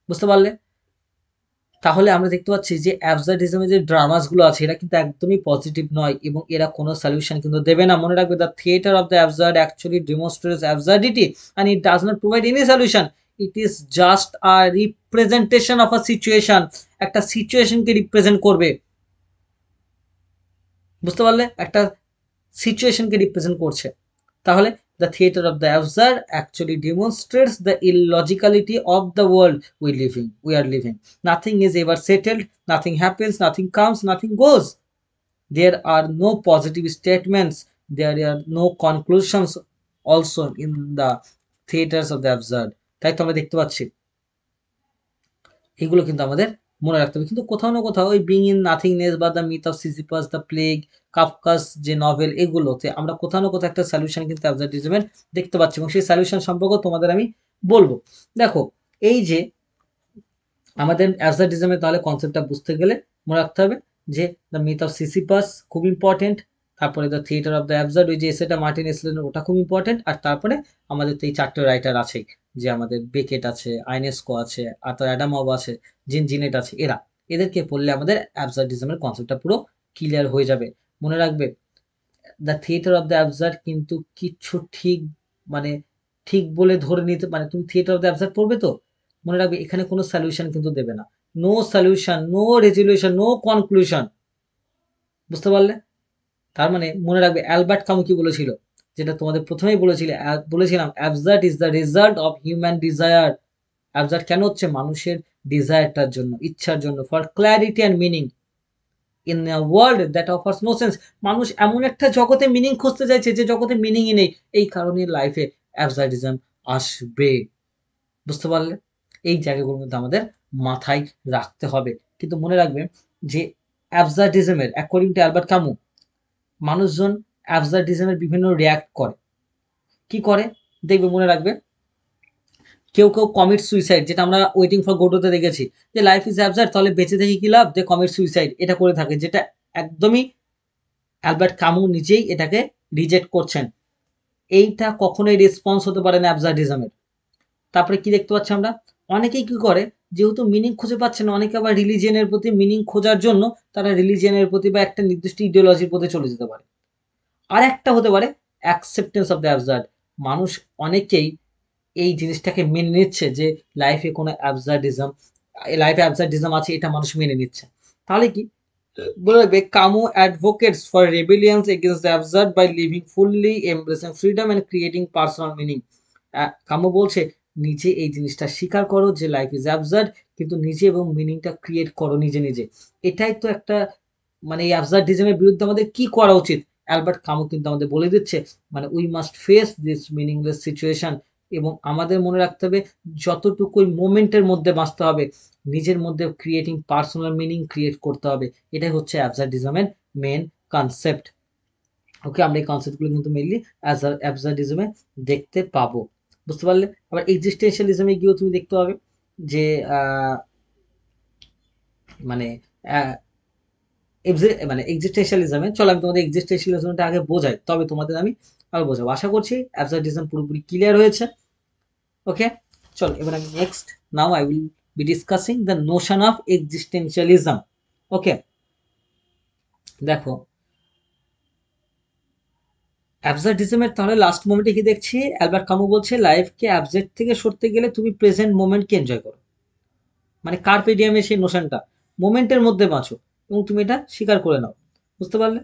বুঝতে পারলে? তাহলে আমরা দেখতে পাচ্ছি যে অ্যাবসার্ডিজমের যে ড্রামাসগুলো আছে, এরা কিন্তু একদমই পজিটিভ নয়, এবং এরা কোনো সলিউশন কিন্তু দেবে না। মনে রাখবে, the theatre of the absurd actually demonstrates absurdity and it does not provide any solution. It is just a representation of a situation, একটা সিচুয়েশনকে রিপ্রেজেন্ট করবে, বুঝতে পারলে? একটা সিচুয়েশনকে রিপ্রেজেন্ট করছে। তাহলে the theatre of the absurd actually demonstrates the illogicality of the world we are living. Nothing is ever settled, nothing happens, nothing comes, nothing goes. There are no positive statements, there are no conclusions also in the theaters of the absurd. তাই তো আমরা দেখতে পাচ্ছি, এগুলো কিন্তু আমাদের মনে রাখতে হবে। কিন্তু কোথাও না কোথাও ওই বিং ইন নাথিংনেস বা the myth of Sisyphus, the plague, Kafka's যে নভেল, এগুলোতে আমরা কোথাও না কোথাও একটা সলিউশন কিন্তু অ্যাবসার্ডিজমের দেখতে পাচ্ছি, এবং সেই সলিউশন সম্পর্কে তোমাদের আমি বলবো। দেখো, এই যে আমাদের অ্যাবসার্ডিজমের তাহলে কনসেপ্টটা বুঝতে গেলে মনে রাখতে হবে যে দ্য মিথ অফ সিসিপাস খুব ইম্পর্টেন্ট, তারপরে the theatre of the absurd, ওই যে এসেটা মার্টিন এসলেনের, ওটা খুব ইম্পর্টেন্ট। আর তারপরে আমাদের তো এই চারটে রাইটার আছেই, যে আমাদের বেকেট আছে, আইনেস্কো আছে, আর তো অ্যাডামব আছে, জিনেট আছে, এদেরকে পড়লে আমাদের অ্যাবসার্ডিজমের কনসেপ্টটা পুরো ক্লিয়ার হয়ে যাবে। মনে রাখবে, the theatre of the absurd কিন্তু কিচ্ছু ঠিক, মানে ঠিক বলে ধরে নিতে, মানে তুমি থিয়েটার অফ দ্য অ্যাবসার্ড পড়বে তো মনে রাখবে এখানে কোনো সলিউশন কিন্তু দেবে না, no solution, no resolution, no conclusion, বুঝতে পারলে? তার মানে মনে রাখবে অ্যালবার্ট কামু কি বলেছিল, যেটা তোমাদের প্রথমেই বলেছিলাম, absurd is the result of human desire absurd কেন হচ্ছে? মানুষের ডিজায়ারটার জন্য, ইচ্ছার জন্য, for clarity and meaning in a world that offers no sense. মানুষ এমন একটা জগতে মিনিং খুঁজতে চাইছে যে জগতে মিনিংই নেই, এই কারণে লাইফে অ্যাবসার্ডিজম আসবে। বুঝতে পারলে? এই জায়গাগুলোর মধ্যে আমাদের মাথায় রাখতে হবে। কিন্তু মনে রাখবে যে অ্যাবসার্ডিজমের অ্যাকর্ডিং টু অ্যালবার্ট কামু, মানুষজন অ্যাবসার্ডিজমের বিভিন্ন রিয়াক্ট করে। কি করে? দেখবে, মনে রাখবে, কেউ কমিট সুইসাইড, যেটা আমরা ওয়েটিং ফর গোটোতে দেখেছি, যে লাইফ ইজ অ্যাবসার্ড, তাহলে বেঁচে থেকে কি লাভ, দে কমিট সুইসাইড, এটা করে থাকে, যেটা একদমই অ্যালবার্ট কামু নিজেই এটাকে রিজেক্ট করছেন। এইটা কখনোই রেসপন্স হতে পারে না অ্যাবসার্ডিজমের। তারপরে কি দেখতে পাচ্ছি আমরা, অনেকেই কি করে, যেহেতু মিনিং খুঁজে পাচ্ছে না, অনেকে আবার রিলিজিয়নের প্রতি মিনিং খোঁজার জন্য তারা রিলিজিয়নের প্রতি বা একটা নির্দিষ্ট ইডিওলজির প্রতি চলে যেতে পারে। আর একটা হতে পারে অ্যাকসেপ্টেন্স অফ দ্য অ্যাবসার্ড। মানুষ অনেকেই এই জিনিসটাকে মেনে নিচ্ছে যে লাইফে কোনো অ্যাবসার্ডিজম আছে, এটা মানুষ মেনে নিচ্ছে। তাহলে কি বলে রাখবে, Camus advocates for rebellions against the absurd by living fully embracing freedom and creating personal meaning. Camus বলছে, নিজে এই জিনিসটা স্বীকার করো যে লাইফ ইজ অ্যাবসার্ড, কিন্তু নিজে এবং মিনিংটা ক্রিয়েট করো নিজে নিজে। এটাই তো একটা, মানে এই অ্যাবসার্ডিজমের বিরুদ্ধে আমাদের কি করা উচিত, অ্যালবার্ট কামু কিন্তু আমাদের বলে দিচ্ছে, মানে we must face this meaningless situation. এবং আমাদের মনে রাখতে হবে, যতটুকু মোমেন্টের মধ্যে বাঁচতে হবে, নিজের মধ্যে ক্রিয়েটিং পার্সোনাল মিনিং ক্রিয়েট করতে হবে। এটাই হচ্ছে অ্যাবসার্ডিজমের মেন কনসেপ্ট। ওকে, আমরা এই কনসেপ্টগুলো কিন্তু মেনলি অ্যাবসার্ডিজমে দেখতে পাবো। বুঝতে পারলে? আবার এক্সিস্টেন্সিয়ালিজমে গিয়েও তুমি দেখতে পাবে যে মানে মানে এক্সিস্টেন্সিয়ালিজমে, চলো আমি তোমাদের এক্সিস্টেন্সিয়ালিজমটা আগে বোঝাই, তবে তোমাদের আমি আরো বোঝাবো। আশা করছি অ্যাবসার্ডিজম পুরোপুরি ক্লিয়ার হয়েছে। ওকে, চলো এবার আমি next, now I will be discussing the notion of existentialism. Okay, দেখো অ্যাবসার্ডিজমের তাহলে লাস্ট মোমেন্টে কি দেখছি, অ্যালবার্ট কামু বলছে লাইফকে অ্যাবজেক্ট থেকে সরতে গেলে তুমি প্রেজেন্ট মোমেন্টকে এনজয় করো। মানে কার্পে ডিয়ামের সেই নোশনটা, মোমেন্টের মধ্যে বাঁচো এবং তুমি এটা স্বীকার করে নাও। বুঝতে পারলে?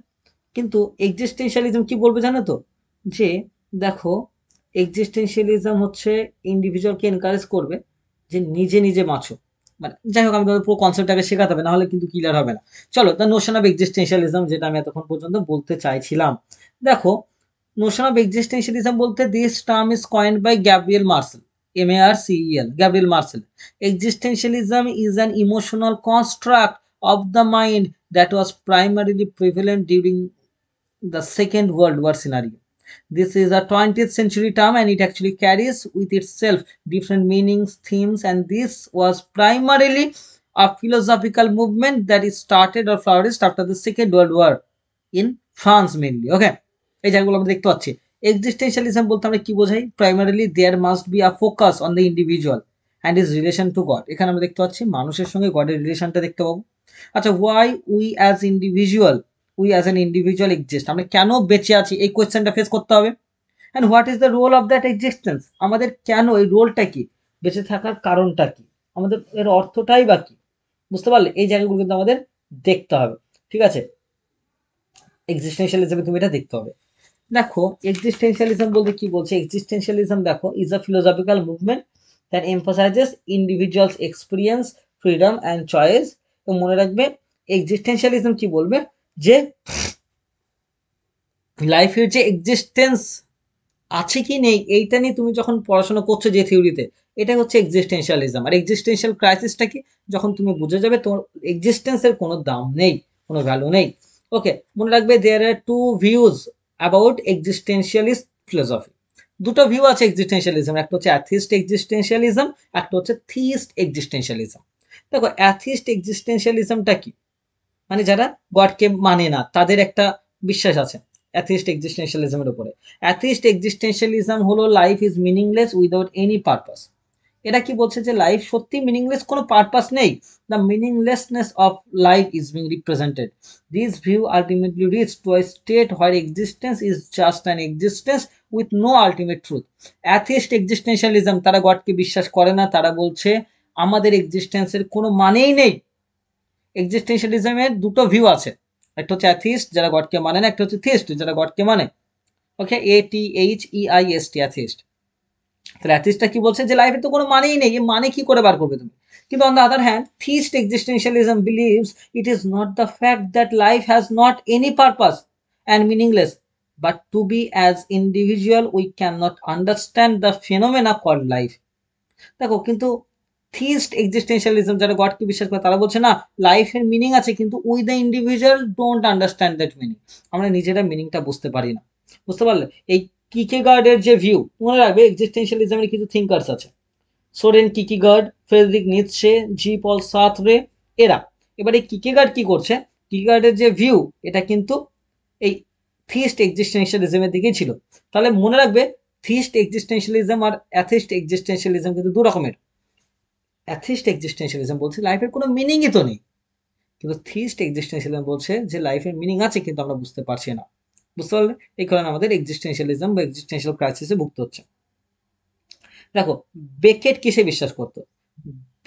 কিন্তু এক্সিস্টেন্সিয়ালিজম কি বলবে জানো তো, যে দেখো এক্সিস্টেন্সিয়ালিজম হচ্ছে ইন্ডিভিজুয়ালকে এনকারেজ করবে যে নিজে নিজে বাঁচো। মানে যাই হোক, আমি তোমাদের পুরো কনসেপ্টটাকে শেখাতে হবে, না হলে কিন্তু ক্লিয়ার হবে না। চলো, দ্য নোশন অফ এক্সিস্টেন্সিয়ালিজম, যেটা আমি এতক্ষণ পর্যন্ত বলতে চাইছিলাম। দেখো, নোশন অফ এক্সিস্টেন্সিয়ালিজম বলতে, this term is coined by Gabriel Marcel, MARCEL, Gabriel Marcel. Existentialism is an emotional construct of the mind that was primarily prevalent during the Second World War scenario. This is a 20th century term and it actually carries with itself different meanings, themes, and this was primarily a philosophical movement that is started or flourished after the Second World War in France mainly. Okay, এই জায়গাগুলো আমরা দেখতে পাচ্ছি। এক্সিস্টেন্সিয়ালিজম বলতে আমরা কি বোঝাই, primarily there must be a focus on the individual and is relation to God. এখানে আমরা দেখতে পাচ্ছি মানুষের সঙ্গে গডের রিলেশনটা দেখতে পাবো। আচ্ছা, why we as an individual exist, আমরা কেন বেঁচে আছি, এই কোয়েশ্চেনটা ফেস করতে হবে। And what is the role of that existence, আমাদের কেন এই রোলটা কি, বেঁচে থাকার কারণটা কি, আমাদের এর অর্থটাই বা কি। বুঝতে পারলে? এই জায়গাগুলো কিন্তু আমাদের দেখতে হবে। ঠিক আছে, এক্সিস্টেন্সিয়ালিজমে তুমি এটা দেখতে হবে। দেখো এক্সিস্টেন্সিয়ালিজম বলতে কি বলছে, এক্সিস্টেন্সিয়ালিজম দেখো is a philosophical movement that emphasises individuals experience, freedom and choice. এবং মনে রাখবে, এক্সিস্টেন্সিয়ালিজম কি বলবে, যে লাইফের যে এক্সিস্টেন্স আছে কি নেই, এইটা নিয়ে তুমি যখন পড়াশোনা করছো যে থিওরিতে, এটা হচ্ছে এক্সিস্টেন্সিয়ালিজম। আর এক্সিস্টেন্সিয়াল ক্রাইসিসটা কি, যখন তুমি বুঝে যাবে তোমার এক্সিস্টেন্সের কোনো দাম নেই, কোনো ভ্যালু নেই। ওকে, মনে রাখবে দেয়ার আর টু ভিউজ অ্যাবাউট এক্সিস্টেন্সিয়ালিস্ট ফিলোসফি। দুটো ভিউ আছে এক্সিস্টেন্সিয়ালিজম, একটা হচ্ছে অ্যাথিস্ট এক্সিস্টেন্সিয়ালিজম, একটা হচ্ছে থিস্ট এক্সিস্টেন্সিয়ালিজম। দেখো অ্যাথিস্ট এক্সিস্টেন্সিয়ালিজমটা কি, মানে যারা গডকে মানে না, তাদের একটা বিশ্বাস আছে অ্যাথিস্ট এক্সিস্টেন্সিয়ালিজমের উপরে। অ্যাথিস্ট এক্সিস্টেন্সিয়ালিজম হলো life is meaningless without any purpose. এটা কি বলছে, যে লাইফ সত্যি মিনিংলেস, কোনো পারপাস নেই। The meaninglessness of life is being represented. This view ultimately reach to a state where existence is just an existence with no ultimate truth. Atheist existentialism, তারা গডকে বিশ্বাস করে না, তারা বলছে আমাদের এক্সিস্টেন্সের কোনো মানেই নেই। এক্সিস্টেন্সিয়ালিজমের দুটো ভিউ আছে, একটা হচ্ছে অ্যাথিস্ট যারা গডকে মানে না, একটা হচ্ছে থিস্ট যারা গডকে মানে। ওকে, ATHEIST, অ্যাথিস্ট। তাহলে অ্যাথিস্টটা কি বলছে যে লাইফের তো কোনো মানেই নেই, এই মানে কি করে বার করবে তুমি? কিন্তু on the other hand theist existentialism believes it is not the fact that life has not any purpose and meaningless, but to be as individual we can not understand the phenomena called life. দেখো কিন্তু থিস্ট এক্সিস্টেন্সিয়ালিজম যারা গডকে বিশ্বাস করে তারা বলছে না, লাইফের মিনিং আছে কিন্তু we the individual don't understand that meaning. আমরা নিজেরা মিনিংটা বুঝতে পারি না। বুঝতে পারলে? এই কিকেগার্ডের যে ভিউ, মনে রাখবে এক্সিস্টেন্সিয়ালিজমের কিছু থিঙ্কার্স আছে, সোরেন কিকিগার্ড, ফ্রেডরিক নিৎসে, জি পল সার্ত্রে, এরা। এবার এই কিকেগার্ড কি করছে, কিকেগার্ডের যে ভিউ এটা কিন্তু এই থিস্ট এক্সিস্টেন্সিয়ালিজমের দিকেই ছিল। তাহলে মনে রাখবে থিস্ট এক্সিস্টেন্সিয়ালিজম আর অ্যাথিস্ট এক্সিস্টেন্সিয়ালিজম কিন্তু দু রকমের। অ্যাথিস্ট এক্সিস্টেন্সিয়ালিজম বলছে লাইফের কোনো মিনিংই তো নেই, কিন্তু থিস্ট এক্সিস্টেন্সিয়ালিজম বলছে যে লাইফের মিনিং আছে কিন্তু আমরা বুঝতে পারছি না। বুঝতে পারলে? এই কারণে আমাদের এক্সিস্টেন্সিয়ালিজম বা এক্সিস্টেন্সিয়াল ক্রাইসিসে ভুগতে হচ্ছে। দেখো বেকেট কিসে বিশ্বাস করতো?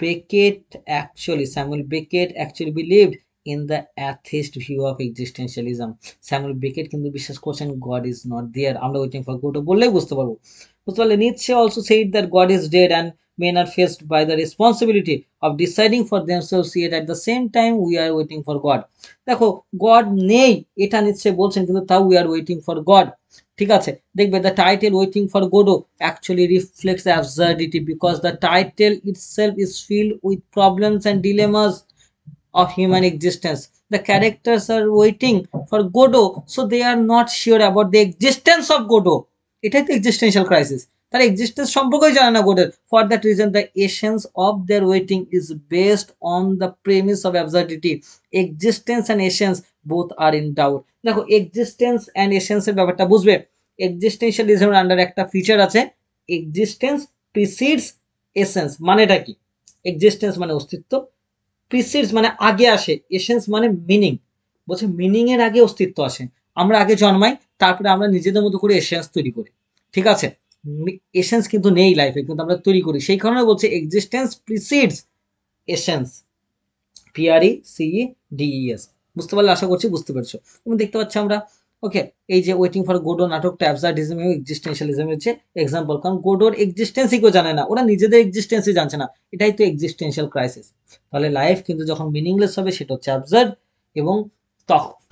Beckett actually, Samuel Beckett actually believed in the atheist view of existentialism. Samuel Beckett কিন্তু বিশ্বাস করছেন গড ইজ নট দেয়ার, আমরা ওয়েটিং ফর গড বললেই বুঝতে পারবো। বুঝতে পারলে? Nietzsche also said that God is dead and men are faced by the responsibility of deciding for themselves, yet at the same time we are waiting for God. দেখো গড নেই এটা নিচ্ছে বলছেন কিন্তু তাও we are waiting for god. ঠিক আছে, দেখবে the title waiting for Godot actually reflects absurdity because the title itself is filled with problems and dilemmas of human existence. The characters are waiting for Godot, so they are not sure about the existence of Godot. এটাই তো existential crisis। তার existence সম্পর্কেই জানে না গোডের। For that reason, the essence of their waiting is based on the premise of absurdity. Existence and essence both are in doubt. দেখো existence and essence এর ব্যাপারটা বুঝবে। existentialism এর আন্ডার একটা ফিচার আছে, existence precedes essence। মানেটা কি? existence মানে অস্তিত্ব, প্রিসিডস মানে আগে আসে, এসেন্স মানে মিনিং। বলছে মিনিং এর আগে অস্তিত্ব আসে, আমরা আগে জন্মাই তারপরে আমরা নিজেদের মতো করে এসেন্স তৈরি করি। ঠিক আছে, এসেন্স কিন্তু নেই লাইফে কিন্তু আমরা তৈরি করি, সেই কারণে বলছে এক্সিস্টেন্স প্রিসিডস এসেন্স, পিআরই সিই ডিইএস। বুঝতে পারলে? আশা করছি বুঝতে পেরেছো। তুমি দেখতে পাচ্ছি আমরা ওকে এই যে ওয়েটিং ফর গোডো নাটকটা অ্যাবসার্ডিজম এবং এক্সিস্টেন্সিয়ালিজমের যে এক্সাম্পল, কারণ গোডোর এক্সিস্টেন্সই কেউ জানে না, ওরা নিজেদের এক্সিস্টেন্সই জানছে না, এটাই তো এক্সিস্টেন্সিয়াল ক্রাইসিস। তাহলে লাইফ কিন্তু যখন মিনিংলেস হবে সেটা হচ্ছে অ্যাবসার্ড, এবং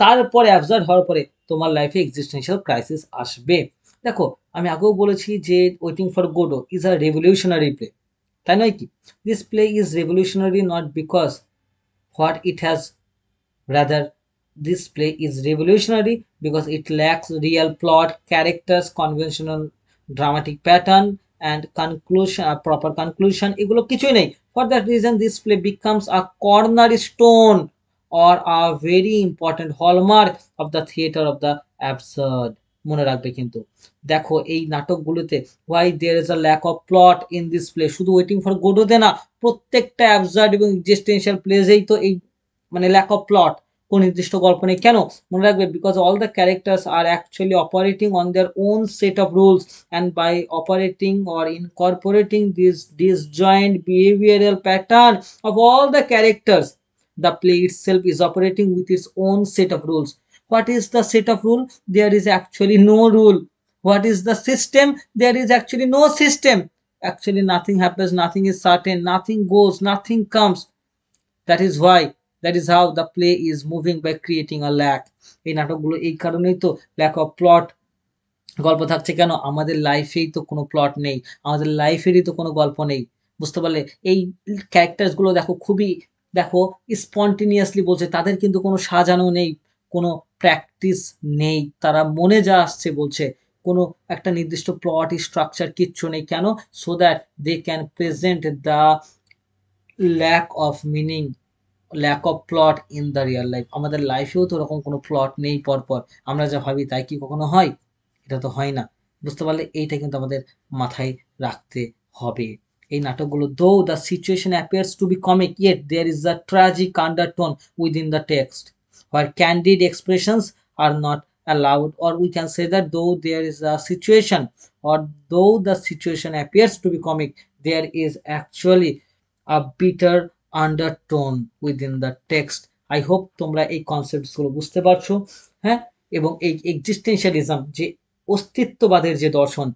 তারপরে অ্যাবসার্ড হওয়ার পরে তোমার লাইফে এক্সিস্টেন্সিয়াল ক্রাইসিস আসবে। দেখো আমি আগেও বলেছি যে waiting for Godot is a revolutionary play, তাই নয় কি? This play is revolutionary not because what it has, rather this play is revolutionary because it lacks real plot, characters, conventional dramatic pattern and conclusion, proper conclusion, এগুলো কিছুই নেই। For that reason this play becomes a cornerstone or a very important hallmark of the theater of the absurd। মনে রাখবে কিন্তু দেখো এই নাটকগুলোতে why there is a lack of plot in this play, শুধু ওয়েটিং ফর গোডোতে না, প্রত্যেকটা অ্যাবসার্ড এবং এক্সিস্টেন্সিয়াল প্লেজেই তো এই মানে ল্যাক অফ প্লট, কোন নির্দিষ্ট গল্প নেই। কেন? মনে রাখবে because all the characters are actually operating on their own set of rules and by operating or incorporating this disjoint behavioral pattern of all the characters, the play itself is operating with its own set of rules. What is the set of rule? There is actually no rule. What is the system? There is actually no system. Actually nothing happens, nothing is certain, nothing goes, nothing comes. That is why, that is how the play is moving by creating a lack. এই নাটকগুলো এই কারণেই তো ল্যাক অফ প্লট, গল্প থাকছে কেন? আমাদের লাইফেই তো কোনো প্লট নেই, আমাদের লাইফেরই তো কোনো গল্প নেই। বুঝতে পারলে? এই ক্যারেক্টার্স গুলো দেখো খুবই, দেখো স্পন্টেনিয়াসলি বলছে, তাদের কিন্তু কোনো সাজানো নেই, কোনো প্র্যাকটিস নেই, তারা মনে যা আসছে বলছে, কোনো একটা নির্দিষ্ট প্লট স্ট্রাকচার কিচ্ছু নেই। কেন? So that they can present the lack of meaning, lack of plot in the real life. আমাদের লাইফেও তো ওরকম কোনো প্লট নেই পরপর, আমরা যা ভাবি তাই কি কখনো হয়? এটা তো হয় না। বুঝতে পারলে? এইটা কিন্তু আমাদের মাথায় রাখতে হবে। এই নাটকগুলো though the situation appears to be comic, yet there is a tragic undertone within the text, where candid expressions are not allowed, or we can say that though there is a situation, or though the situation appears to be comic, there is actually a bitter undertone within the text. I hope তোমরা এই কনসেপ্টস গুলো বুঝতে পারছো। হ্যাঁ, এবং এই এক্সিস্টেন্সিয়ালিজম যে অস্তিত্ববাদের যে দর্শন,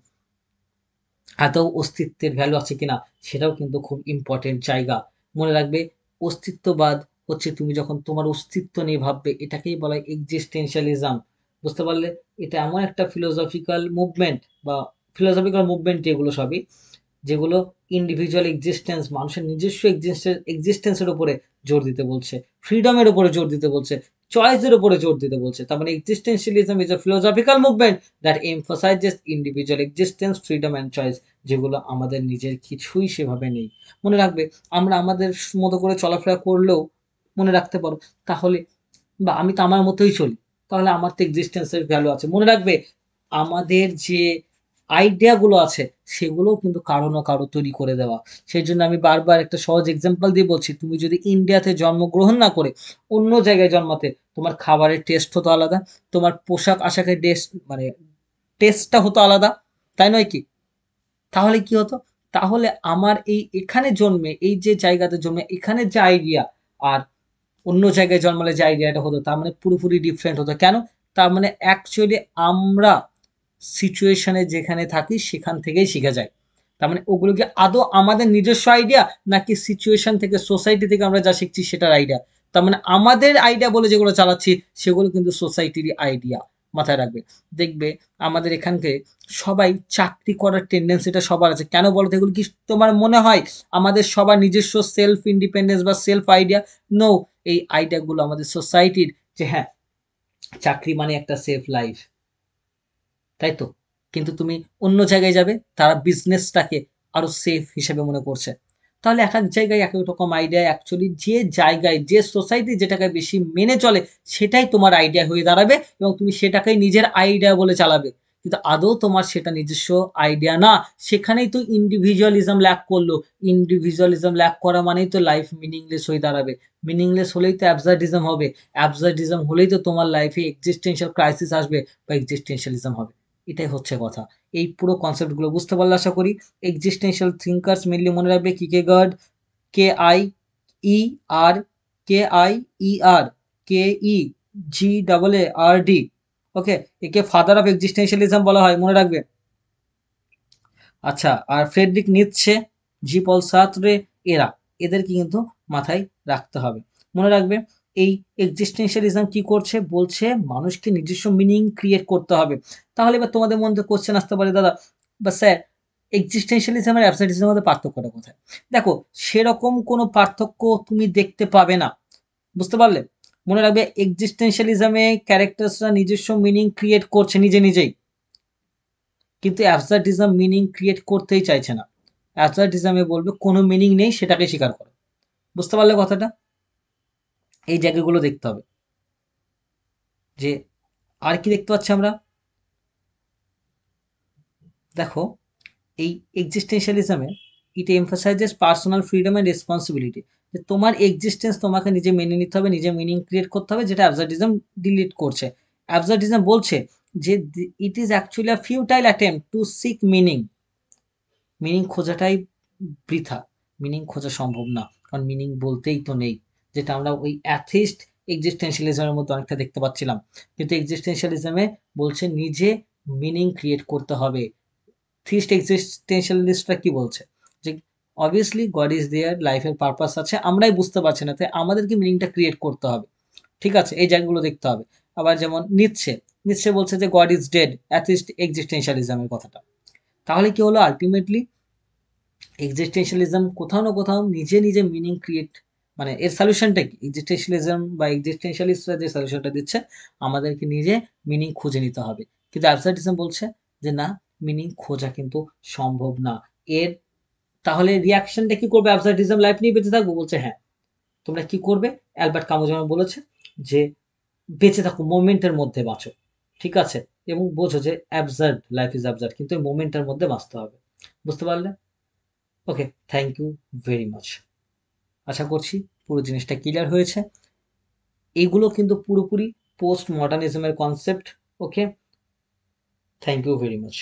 আদৌ অস্তিত্বের ভ্যালু আছে কিনা সেটাও কিন্তু খুব ইম্পর্টেন্ট জায়গা। মনে রাখবে অস্তিত্ববাদ হচ্ছে তুমি যখন তোমার অস্তিত্ব নিয়ে ভাববে, এটাকেই বলা হয় এক্সিস্টেন্সিয়ালিজম। বুঝতে পারলে? এটা এমন একটা ফিলোসফিক্যাল মুভমেন্ট বা ফিলোসফিক্যাল মুভমেন্ট এগুলো সবই, যেগুলো ইন্ডিভিজুয়াল এক্সিস্টেন্স, মানুষের নিজস্ব এক্সিস্টেন্সের উপরে জোর দিতে বলছে, ফ্রিডমের উপরে জোর দিতে বলছে, চয়েসের উপরে জোর দিতে বলছে। তার মানে existentialism is a philosophical movement that emphasises individual existence, freedom and choice, যেগুলো আমাদের নিজের কিছুই সেভাবে নেই। মনে রাখবে আমরা আমাদের মতো করে চলাফেরা করলেও, মনে রাখতে পারো তাহলে, বা আমি তো আমার মতোই চলি, তাহলে আমার তো এক্সিস্টেন্সের ভ্যালু আছে। মনে রাখবে আমাদের যে আইডিয়া গুলো আছে সেগুলোও কিন্তু কারো না কারো তৈরি করে দেওয়া। সেই জন্য আমি বারবার একটা সহজ এক্সাম্পল দিয়ে বলছি, তুমি যদি ইন্ডিয়াতে জন্মগ্রহণ না করে অন্য জায়গায় জন্মাতে, তোমার খাবারের টেস্ট হতো আলাদা, তোমার পোশাক আশাকের টেস্ট মানে টেস্টটা হতো আলাদা, তাই নয় কি? তাহলে কি হতো? তাহলে আমার এই এখানে জন্মে, এই যে জায়গাতে জন্মে, এখানে যে আইডিয়া আর অন্য জায়গায় জন্মালে যে আইডিয়াটা হতো তার মানে পুরোপুরি ডিফারেন্ট হতো। কেন? তার মানে অ্যাকচুয়ালি আমরা সিচুয়েশনে যেখানে থাকি সেখান থেকেই শিখে যাই। তার মানে ওগুলো কি আদৌ আমাদের নিজস্ব আইডিয়া, নাকি সিচুয়েশন থেকে, সোসাইটি থেকে আমরা যা শিখছি সেটার আইডিয়া? তার মানে আমাদের আইডিয়া বলে যেগুলো চালাচ্ছি সেগুলো কিন্তু সোসাইটিরই আইডিয়া। মাথায় রাখবে। দেখবে আমাদের এখানকে সবাই চাকরি করার টেন্ডেন্সিটা সবার আছে। কেন বলো তো? এগুলো কি তোমার মনে হয় আমাদের সবার নিজস্ব সেলফ ইন্ডিপেন্ডেন্স বা সেলফ আইডিয়া? নো। এই আইডিয়াগুলো আমাদের সোসাইটির, যে হ্যাঁ চাকরি মানে একটা সেফ লাইফ, তাই তো? কিন্তু তুমি অন্য জায়গায় যাবে, তারা বিজনেসটাকে আরো সেফ হিসেবে মনে করছে। তাহলে এক এক জায়গায় এক এক রকম আইডিয়া, অ্যাকচুয়ালি যে জায়গায় যে সোসাইটি যেটাকে বেশি মেনে চলে সেটাই তোমার আইডিয়া হয়ে দাঁড়াবে, এবং তুমি সেটাকেই নিজের আইডিয়া বলে চালাবে। কিন্তু আদৌ তোমার সেটা নিজস্ব আইডিয়া না। সেখানেই তো ইন্ডিভিজুয়ালিজম ল্যাক করলো। ইন্ডিভিজুয়ালিজম ল্যাক করা মানেই তো লাইফ মিনিংলেস হয়ে দাঁড়াবে। মিনিংলেস হলেই তো অ্যাবসার্ডিজম হবে। অ্যাবসার্ডিজম হলেই তো তোমার লাইফে এক্সিস্টেন্সিয়াল ক্রাইসিস আসবে বা এক্সিস্টেন্সিয়ালিজম হবে। এটাই হচ্ছে কথা। এই পুরো কনসেপ্টগুলো বুঝতে পারলে আশা করি। এক্সিস্টেন্সিয়াল থিঙ্কার্স মেনলি মনে রাখবে Kierkegaard, K I E R, K I E R, K E G double A R D. Okay, একে ফাদার অফ এক্সিস্টেন্সিয়ালিজম বলা হয়, মনে রাখবে। আচ্ছা, আর ফ্রেডরিক নিৎসে, জি পল সার্ত্রে, এরা, এদেরকে কিন্তু মাথায় রাখতে হবে। মনে রাখবে এই এক্সিস্টেন্সিয়ালিজম কি করছে? বলছে মানুষকে নিজস্ব মিনিং ক্রিয়েট করতে হবে। তাহলে এবার তোমাদের মধ্যে কোশ্চেন আসতে পারে, দাদা বা স্যার, এক্সিস্টেন্সিয়ালিজম আর অ্যাবসলিউটিজমের মধ্যে পার্থক্যটা কোথায়? দেখো, সেরকম কোনো পার্থক্য তুমি দেখতে পাবে না। বুঝতে পারলে? মনে রাখবে এক্সিস্টেন্সিয়ালিজমে ক্যারেক্টার্সরা নিজস্ব মিনিং ক্রিয়েট করছে নিজে নিজেই, কিন্তু অ্যাবসার্ডিজম মিনিং ক্রিয়েট করতেই চাইছে না। অ্যাবসার্ডিজমে বলবে কোনো মিনিং নেই, সেটাকে স্বীকার করো। বুঝতে পারলে কথাটা? এই জায়গাগুলো দেখতে হবে। যে আর কি দেখতে পাচ্ছি আমরা? দেখো, এই এক্সিস্টেন্সিয়ালিজমে it emphasizes personal freedom and responsibility, যে তোমার এক্সিস্টেন্স তোমাকে নিজে মেনে নিতে হবে, নিজে মিনিং ক্রিয়েট করতে হবে, যেটা অ্যাবসার্ডিজম ডিলিট করছে। অ্যাবসার্ডিজম বলছে যে it is actually a futile attempt to seek meaning. Meaning খোঁজাটাই বৃথা। মিনিং খোঁজা সম্ভব না, কারণ মিনিং বলতেই তো নেই, যেটা আমরা ওই অ্যাথিস্ট এক্সিস্টেন্সিয়ালিজমের মধ্যে অনেকটা দেখতে পাচ্ছিলাম। কিন্তু এক্সিস্টেন্সিয়ালিজমে বলছে নিজে মিনিং ক্রিয়েট করতে হবে। থিস্ট এক্সিস্টেন্সিয়ালিস্টরা কি বলছে? যে অবভিয়াসলি গড ইজ দেয়ার, লাইফের পারপাস আছে, আমরাই বুঝতে পারছি না, তাই আমাদেরকে মিনিংটা ক্রিয়েট করতে হবে। ঠিক আছে, এই জায়গাগুলো দেখতে হবে। আবার যেমন নিচ্ছে, নিচ্ছে বলছে যে গড ইজ ডেড, অ্যাথিস্ট এক্সিস্টেন্সিয়ালিজমের কথাটা। তাহলে কি হলো আলটিমেটলি? এক্সিস্টেন্সিয়ালিজম কোথাও না কোথাও নিজে নিজে মিনিং ক্রিয়েট, মানে এর সলিউশনটা কি? এক্সিস্টেন্সিয়ালিজম বা এক্সিস্টেন্সিয়ালিস্টরা যে সলিউশনটা দিচ্ছে, আমাদেরকে নিজে মিনিং খুঁজে নিতে হবে। কিন্তু অ্যাবসার্ডিজম বলছে যে না, মিনিং খোঁজা কিন্তু সম্ভব না। এর তাহলে রিয়াকশনটা কি করবে? অ্যাবসার্ডিজম লাইফ নিয়ে বেঁচে থাকবো? বলছে হ্যাঁ। তোমরা কি করবে? অ্যালবার্ট কামু যেমন বলেছে যে বেঁচে থাকো, মোমেন্টের মধ্যে বাঁচো। ঠিক আছে? এবং বোঝো যে অ্যাবসার্ড, লাইফ ইজ অ্যাবসার্ড, কিন্তু এই মোমেন্টের মধ্যে বাঁচতে হবে। বুঝতে পারলে? Okay, thank you very much. আশা করছি পুরো জিনিসটা ক্লিয়ার হয়েছে। এইগুলো কিন্তু পুরোপুরি পোস্ট মডার্নিজমের concept. Okay, thank you very much.